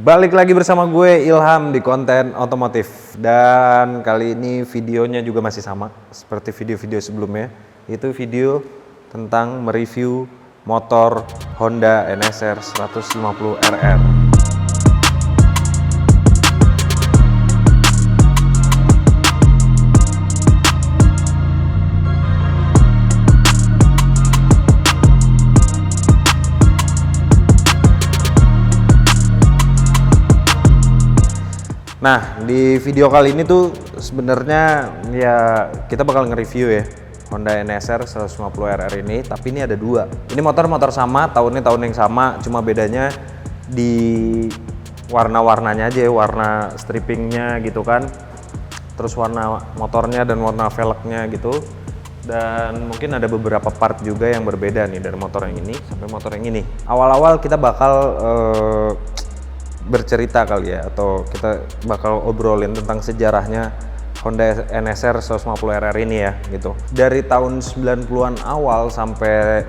Balik lagi bersama gue Ilham di konten otomotif. Dan kali ini videonya juga masih sama seperti video-video sebelumnya. Itu video tentang mereview motor Honda NSR 150 RR. Nah, di video kali ini tuh sebenarnya ya kita bakal nge-review ya Honda NSR 150 RR ini, tapi ini ada dua. Ini motor sama, tahun yang sama, cuma bedanya di warna-warnanya aja, warna strippingnya gitu kan. Terus warna motornya dan warna velgnya gitu. Dan mungkin ada beberapa part juga yang berbeda nih dari motor yang ini sampai motor yang ini. Awal-awal kita bakal bercerita kali ya, atau kita bakal obrolin tentang sejarahnya Honda NSR 150 RR ini ya gitu. Dari tahun 90-an awal sampai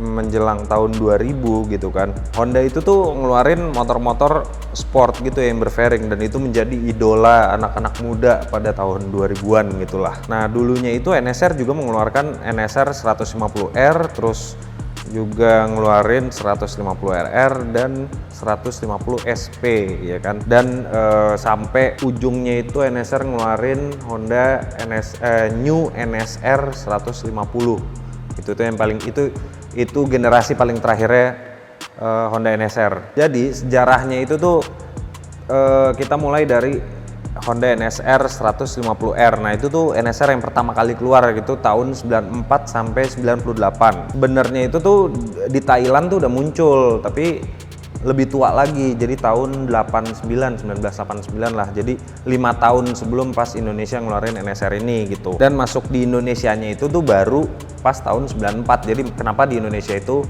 menjelang tahun 2000 gitu kan. Honda itu tuh ngeluarin motor-motor sport gitu ya, yang berfairing, dan itu menjadi idola anak-anak muda pada tahun 2000-an gitulah. Nah, dulunya itu NSR juga mengeluarkan NSR 150R, terus juga ngeluarin 150 RR dan 150 SP ya kan. Dan sampai ujungnya itu NSR ngeluarin Honda New NSR 150. Itu tuh yang paling itu generasi paling terakhirnya Honda NSR. Jadi sejarahnya itu tuh kita mulai dari Honda NSR 150R. Nah, itu tuh NSR yang pertama kali keluar gitu tahun 94 sampai 98. Benernya itu tuh di Thailand tuh udah muncul, tapi lebih tua lagi. Jadi tahun 1989 lah. Jadi 5 tahun sebelum pas Indonesia ngeluarin NSR ini gitu. Dan masuk di Indonesianya itu tuh baru pas tahun 94. Jadi kenapa di Indonesia itu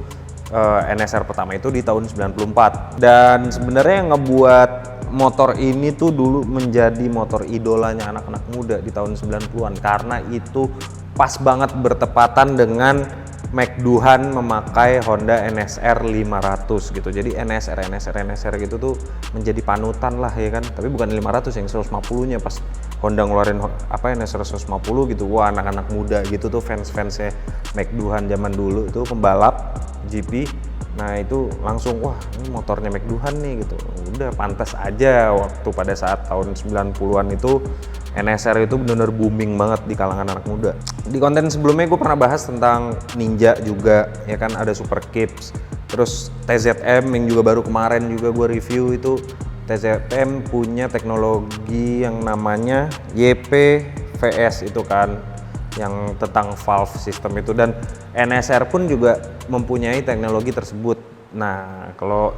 NSR pertama itu di tahun 94. Dan sebenarnya yang ngebuat motor ini tuh dulu menjadi motor idolanya anak-anak muda di tahun 90-an, karena itu pas banget bertepatan dengan McDuhan memakai Honda NSR 500 gitu. Jadi NSR gitu tuh menjadi panutan lah ya kan. Tapi bukan 500, yang 150-nya pas Honda ngeluarin NSR 150 gitu. Wah, anak-anak muda gitu tuh fans-fansnya McDuhan zaman dulu itu, pembalap GP. Nah, itu langsung, wah ini motornya McDuhan nih gitu. Udah pantas aja waktu pada saat tahun 90-an itu NSR itu benar-benar booming banget di kalangan anak muda. Di konten sebelumnya gue pernah bahas tentang Ninja juga ya kan, ada Super Kips. Terus TZM yang juga baru kemarin juga gue review itu. TZM punya teknologi yang namanya YPVS itu kan, yang tentang valve system itu, dan NSR pun juga mempunyai teknologi tersebut. Nah, kalau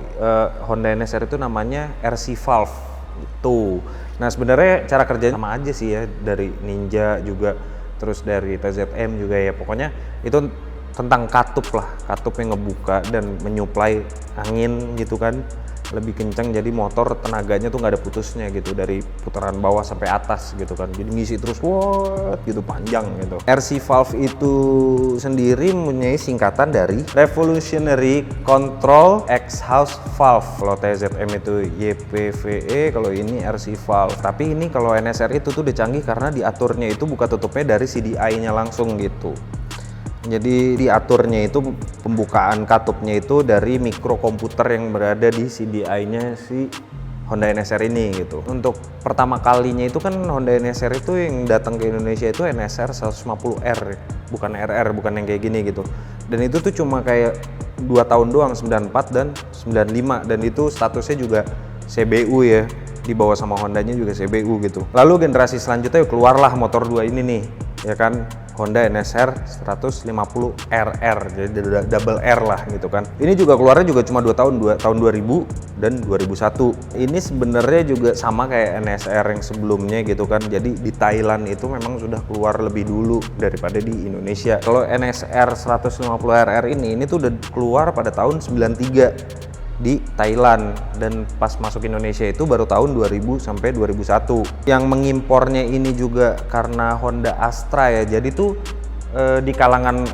Honda NSR itu namanya RC valve itu. Nah, sebenarnya cara kerjanya sama aja sih ya, dari Ninja juga, terus dari TZM juga ya. Pokoknya itu tentang katup lah, katup yang ngebuka dan menyuplai angin gitu kan, lebih kencang, jadi motor tenaganya tuh nggak ada putusnya gitu, dari putaran bawah sampai atas gitu kan, jadi ngisi terus gitu panjang gitu. RC valve itu sendiri mempunyai singkatan dari Revolutionary Control Exhaust Valve. Kalau TZM itu YPVE, kalau ini RC valve. Tapi ini kalau NSR itu tuh udah canggih karena diaturnya itu buka tutupnya dari CDI-nya langsung gitu. Jadi diaturnya itu pembukaan katupnya itu dari mikrokomputer yang berada di CDI-nya si Honda NSR ini gitu. Untuk pertama kalinya itu kan Honda NSR itu yang datang ke Indonesia itu NSR 150R, bukan RR, bukan yang kayak gini gitu. Dan itu tuh cuma kayak 2 tahun doang, 94 dan 95, dan itu statusnya juga CBU ya, dibawa sama Hondanya juga CBU gitu. Lalu generasi selanjutnya keluarlah motor 2 ini nih ya kan, Honda NSR 150 RR, jadi double R lah gitu kan. Ini juga keluarnya juga cuma 2 tahun, tahun 2000 dan 2001. Ini sebenarnya juga sama kayak NSR yang sebelumnya gitu kan. Jadi di Thailand itu memang sudah keluar lebih dulu daripada di Indonesia. Kalau NSR 150 RR ini tuh udah keluar pada tahun 93 di Thailand, dan pas masuk Indonesia itu baru tahun 2000 sampai 2001. Yang mengimpornya ini juga karena Honda Astra ya. Jadi tuh di kalangan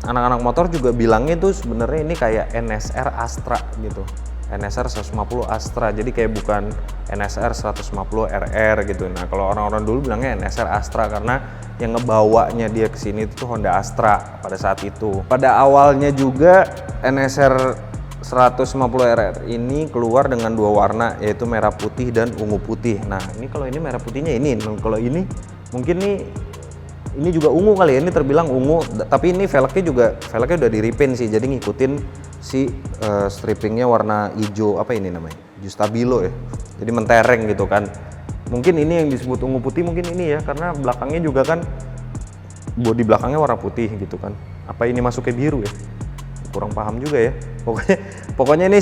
anak-anak motor juga bilangnya tuh sebenarnya ini kayak NSR Astra gitu. NSR 150 Astra, jadi kayak bukan NSR 150 RR gitu. Nah kalau orang-orang dulu bilangnya NSR Astra karena yang ngebawanya dia ke sini itu Honda Astra pada saat itu. Pada awalnya juga NSR 150 RR ini keluar dengan dua warna, yaitu merah putih dan ungu putih. Nah ini kalau ini merah putihnya ini, kalau ini mungkin nih ini juga ungu kali ya, ini terbilang ungu, tapi ini velgnya udah di repaint sih, jadi ngikutin si strippingnya warna hijau, apa ini namanya, hijau stabilo ya, jadi mentereng gitu kan. Mungkin ini yang disebut ungu putih, mungkin ini ya, karena belakangnya juga kan bodi belakangnya warna putih gitu kan. Apa ini masuknya biru ya, kurang paham juga ya. Pokoknya ini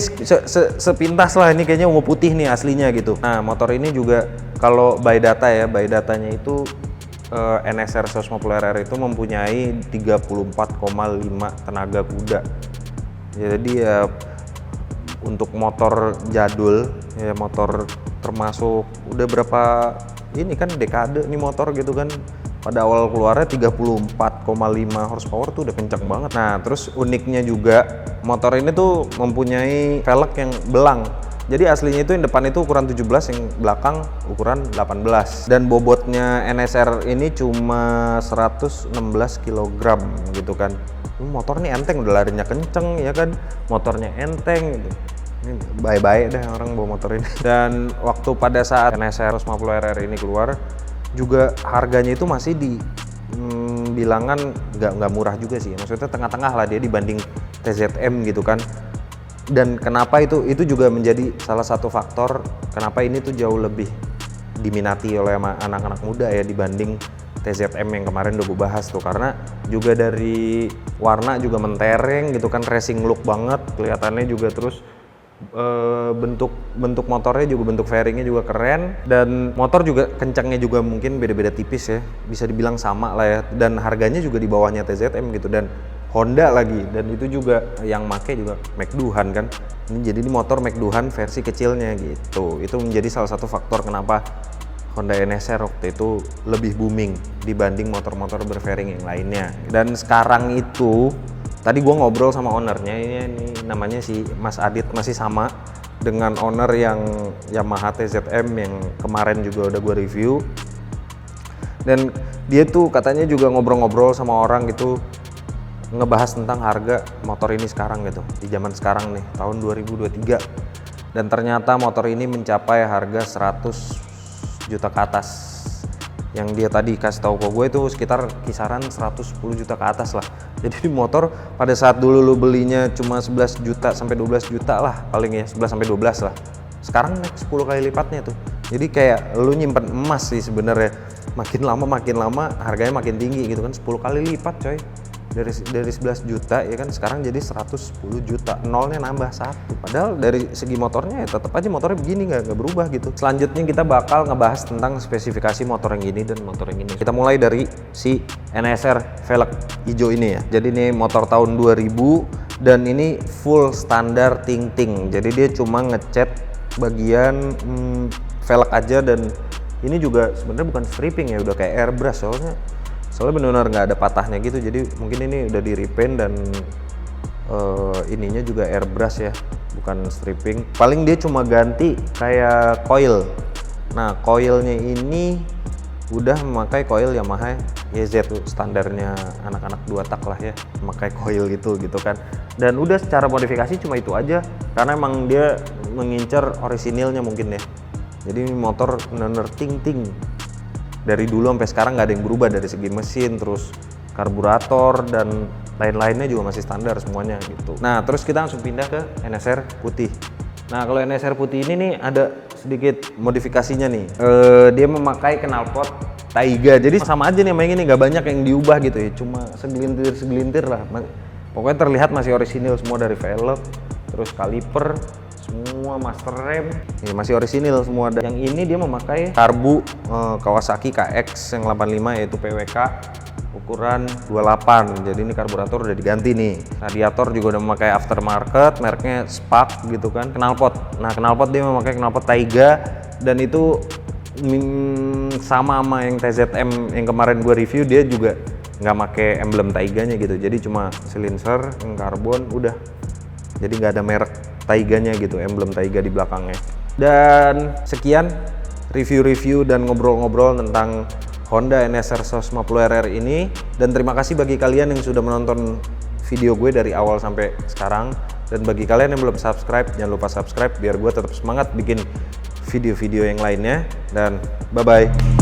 sepintas lah, ini kayaknya ungu putih nih aslinya gitu. Nah motor ini juga kalau by data ya, by datanya itu NSR 150 RR itu mempunyai 34,5 tenaga kuda. Jadi ya untuk motor jadul ya, motor termasuk udah berapa ini kan dekade nih motor gitu kan. Pada awal keluarnya 34,5 horsepower tuh udah kenceng banget. Nah terus uniknya juga motor ini tuh mempunyai velg yang belang. Jadi aslinya itu yang depan itu ukuran 17, yang belakang ukuran 18. Dan bobotnya NSR ini cuma 116 kg gitu kan. Motor ini enteng, udah larinya kenceng ya kan. Motornya enteng gitu. Ini baik-baik deh orang bawa motor ini. Dan waktu pada saat NSR 150 RR ini keluar, juga harganya itu masih di bilangan nggak murah juga sih. Maksudnya tengah-tengah lah dia dibanding TZM gitu kan. Dan kenapa itu juga menjadi salah satu faktor kenapa ini tuh jauh lebih diminati oleh anak-anak muda ya dibanding TZM yang kemarin udah gue bahas tuh, karena juga dari warna juga mentereng gitu kan, racing look banget kelihatannya juga. Terus bentuk motornya juga, bentuk fairingnya juga keren, dan motor juga kencangnya juga mungkin beda-beda tipis ya, bisa dibilang sama lah ya, dan harganya juga di bawahnya TZM gitu, dan Honda lagi, dan itu juga yang make juga McDuhan kan. Ini jadi ini motor McDuhan versi kecilnya gitu. Itu menjadi salah satu faktor kenapa Honda NSR waktu itu lebih booming dibanding motor-motor berfairing yang lainnya. Dan sekarang itu tadi gue ngobrol sama ownernya, ini namanya si Mas Adit, masih sama dengan owner yang Yamaha TZM yang kemarin juga udah gue review. Dan dia tuh katanya juga ngobrol-ngobrol sama orang gitu, ngebahas tentang harga motor ini sekarang gitu, di zaman sekarang nih, tahun 2023. Dan ternyata motor ini mencapai harga 100 juta ke atas. Yang dia tadi kasih tahu ke gue itu sekitar kisaran 110 juta ke atas lah. Jadi motor pada saat dulu lu belinya cuma 11 juta sampai 12 juta lah paling ya, 11 sampai 12 lah. Sekarang naik 10 kali lipatnya tuh. Jadi kayak lu nyimpen emas sih sebenarnya. Makin lama harganya makin tinggi gitu kan, 10 kali lipat coy. Dari 11 juta ya kan, sekarang jadi 110 juta, nolnya nambah 1. Padahal dari segi motornya ya tetap aja motornya begini, nggak berubah gitu. Selanjutnya kita bakal ngebahas tentang spesifikasi motor yang ini dan motor yang ini. Kita mulai dari si NSR velg hijau ini ya. Jadi ini motor tahun 2000 dan ini full standar ting-ting. Jadi dia cuma ngecat bagian velg aja, dan ini juga sebenarnya bukan stripping ya, udah kayak airbrush soalnya benar-benar nggak ada patahnya gitu. Jadi mungkin ini udah di repaint dan ininya juga airbrush ya, bukan stripping. Paling dia cuma ganti kayak coil. Nah coilnya ini udah memakai coil Yamaha YZ tuh, standarnya anak-anak 2 tak lah ya, memakai coil gitu kan. Dan udah secara modifikasi cuma itu aja, karena emang dia mengincar orisinilnya mungkin ya. Jadi ini motor bener-bener ting-ting. Dari dulu sampai sekarang nggak ada yang berubah dari segi mesin, terus karburator dan lain-lainnya juga masih standar semuanya gitu. Nah terus kita langsung pindah ke NSR putih. Nah kalau NSR putih ini nih ada sedikit modifikasinya nih. Dia memakai knalpot Taiga, jadi sama aja nih sama yang ini, nggak banyak yang diubah gitu ya, cuma segelintir lah. Pokoknya terlihat masih orisinil semua, dari velg, terus kaliper, semua master rem ya masih orisinil semua. Dan yang ini dia memakai karbu Kawasaki KX yang 85, yaitu PWK ukuran 28. Jadi ini karburator udah diganti nih. Radiator juga udah memakai aftermarket, mereknya Spark gitu kan. Knalpot, nah knalpot dia memakai knalpot Taiga, dan itu sama yang TZM yang kemarin gue review, dia juga nggak pakai emblem Taiganya gitu. Jadi cuma silencer yang karbon udah. Jadi nggak ada merek Taiganya gitu, emblem Taiga di belakangnya. Dan sekian review-review dan ngobrol-ngobrol tentang Honda NSR 150RR ini, dan terima kasih bagi kalian yang sudah menonton video gue dari awal sampai sekarang. Dan bagi kalian yang belum subscribe, jangan lupa subscribe biar gue tetap semangat bikin video-video yang lainnya. Dan bye-bye.